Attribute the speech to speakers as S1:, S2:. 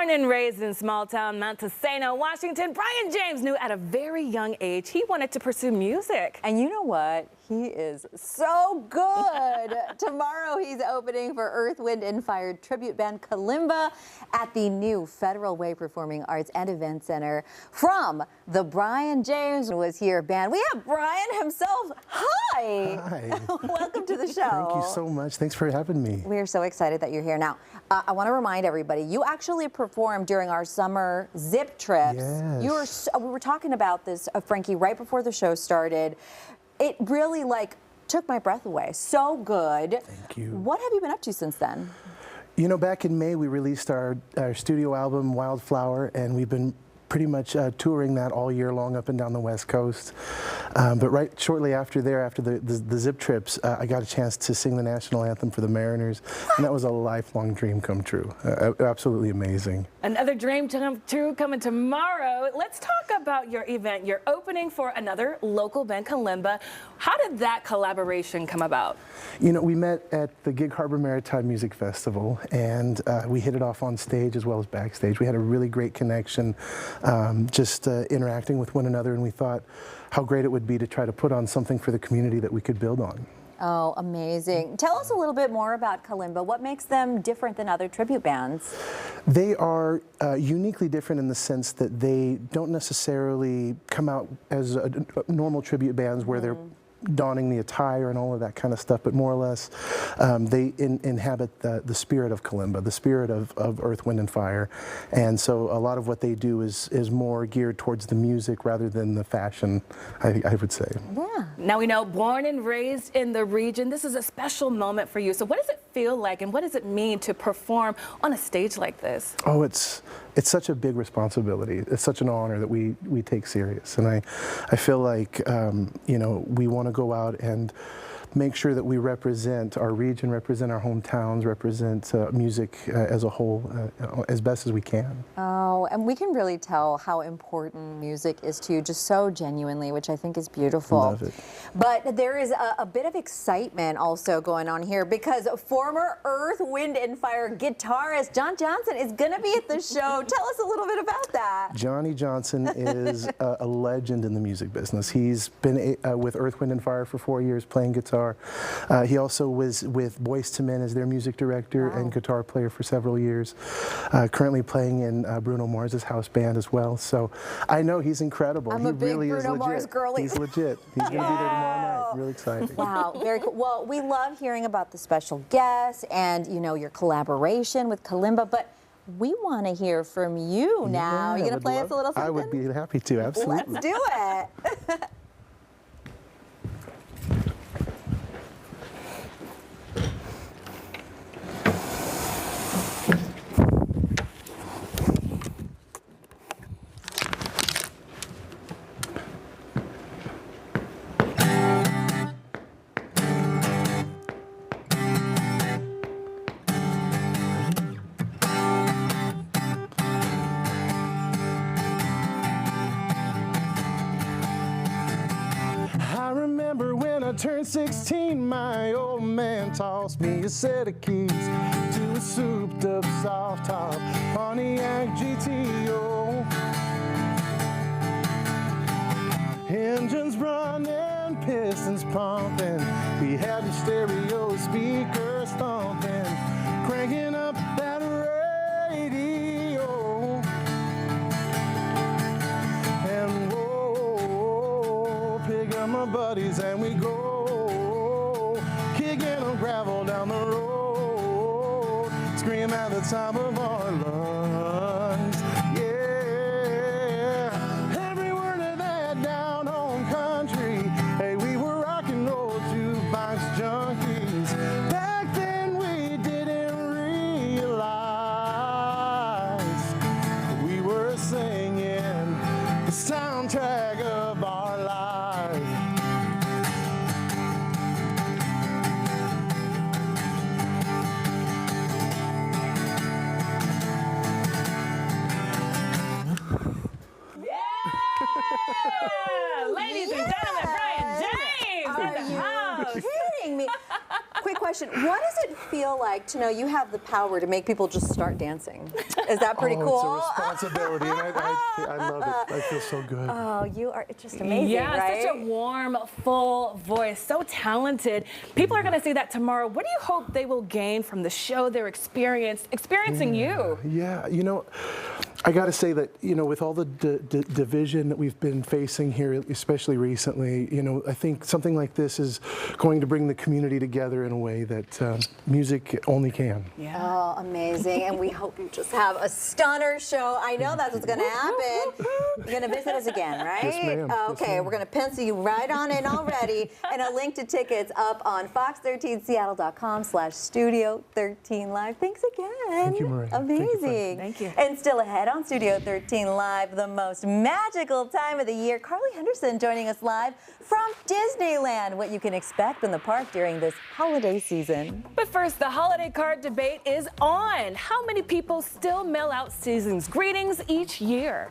S1: Born and raised in small-town Montesano, Washington, Brian James knew at a very young age he wanted to pursue music.
S2: And you know what? He is so good. Tomorrow he's opening for Earth, Wind and Fire tribute band Kalimba at the new Federal Way Performing Arts and Event Center. From the Brian James Was Here band, we have Brian himself. Hi.
S3: Hi.
S2: Welcome to the show.
S3: Thank you so much. Thanks for having me.
S2: We're so excited that you're here. Now, I want to remind everybody, you actually performed during our summer zip trips.
S3: Yes.
S2: We were talking about this, Frankie, right before the show started. It really took my breath away. So good.
S3: Thank you.
S2: What have you been up to since then?
S3: You know, back in May we released our studio album Wildflower, and we've been pretty much touring that all year long up and down the West Coast. But right shortly after the zip trips, I got a chance to sing the national anthem for the Mariners, and that was a lifelong dream come true. Absolutely amazing.
S1: Another dream come true coming tomorrow. Let's talk about your event. You're opening for another local band, Kalimba. How did that collaboration come about?
S3: You know, we met at the Gig Harbor Maritime Music Festival, and we hit it off on stage as well as backstage. We had a really great connection, just interacting with one another, and we thought how great it would be to try to put on something for the community that we could build on.
S2: Oh, amazing. Tell us a little bit more about Kalimba. What makes them different than other tribute bands?
S3: They are uniquely different in the sense that they don't necessarily come out as normal tribute bands where they're donning the attire and all of that kind of stuff, but more or less they inhabit the spirit of Kalimba, the spirit of Earth, Wind and Fire, and so a lot of what they do is more geared towards the music rather than the fashion, I would say.
S2: Yeah.
S1: Now we know, born and raised in the region, this is a special moment for you. So what does it feel like, and what does it mean to perform on a stage like this?
S3: Oh, it's such a big responsibility. It's such an honor that we take serious, and I feel like you know, we want to go out and make sure that we represent our region, represent our hometowns, represent music as a whole as best as we can.
S2: Oh, and we can really tell how important music is to you, just so genuinely, which I think is beautiful.
S3: Love it.
S2: But there is a bit of excitement also going on here because former Earth, Wind and Fire guitarist John Johnson is going to be at the show. Tell us a little bit about that.
S3: Johnny Johnson is a legend in the music business. He's been with Earth, Wind and Fire for 4 years playing guitar. He also was with Boyz II Men as their music director and guitar player for several years. Currently playing in Bruno Mars's house band as well. So I know he's incredible.
S2: I'm a big Bruno Mars girly.
S3: He's legit. He's going to be there tomorrow night. Really exciting.
S2: Wow, very cool. Well, we love hearing about the special guests and, you know, your collaboration with Kalimba, but we want to hear from you now.
S3: Yeah,
S2: You going to play us a little something?
S3: I would be happy to, absolutely.
S2: Let's do it.
S3: I remember when I turned 16, my old man tossed me a set of keys to a souped up soft top Pontiac GTO. Engines running, pistons pumping, we had the stereo speakers thumping, cranking up that radio. And whoa, pick up my buddies and we go, kicking on gravel down the road, scream at the top of our lungs, yeah, every word of that down home country. Hey, we were rock and roll jukebox junkies. Back then we didn't realize we were singing the soundtrack of our life.
S1: Ladies and gentlemen, Brian James in the house.
S2: Kidding me. Quick question. What does it feel like to know you have the power to make people just start dancing? Is that pretty cool?
S3: It's a responsibility, and I love it. I feel so good.
S2: Oh, you are just amazing,
S1: Yeah,
S2: right?
S1: such a warm, full voice, so talented. People are going to see that tomorrow. What do you hope they will gain from the show they're experiencing you?
S3: Yeah, you know, I got to say that, you know, with all the division that we've been facing here, especially recently, you know, I think something like this is going to bring the community together in a way that music only can.
S2: Yeah. Oh, amazing. And we hope you just have a stunner show. I know that's what's going to happen. You're going to visit us again, right?
S3: Yes, ma'am.
S2: Okay, we're going to pencil you right on in already. And a link to tickets up on fox13seattle.com/Studio13Live. Thanks again.
S3: Thank you, Mireya.
S2: Amazing.
S1: Thank you.
S2: And still ahead on Studio 13 Live, the most magical time of the year. Carly Henderson joining us live from Disneyland. What you can expect in the park during this holiday season.
S1: But first, the holiday card debate is on. How many people still mail out season's greetings each year?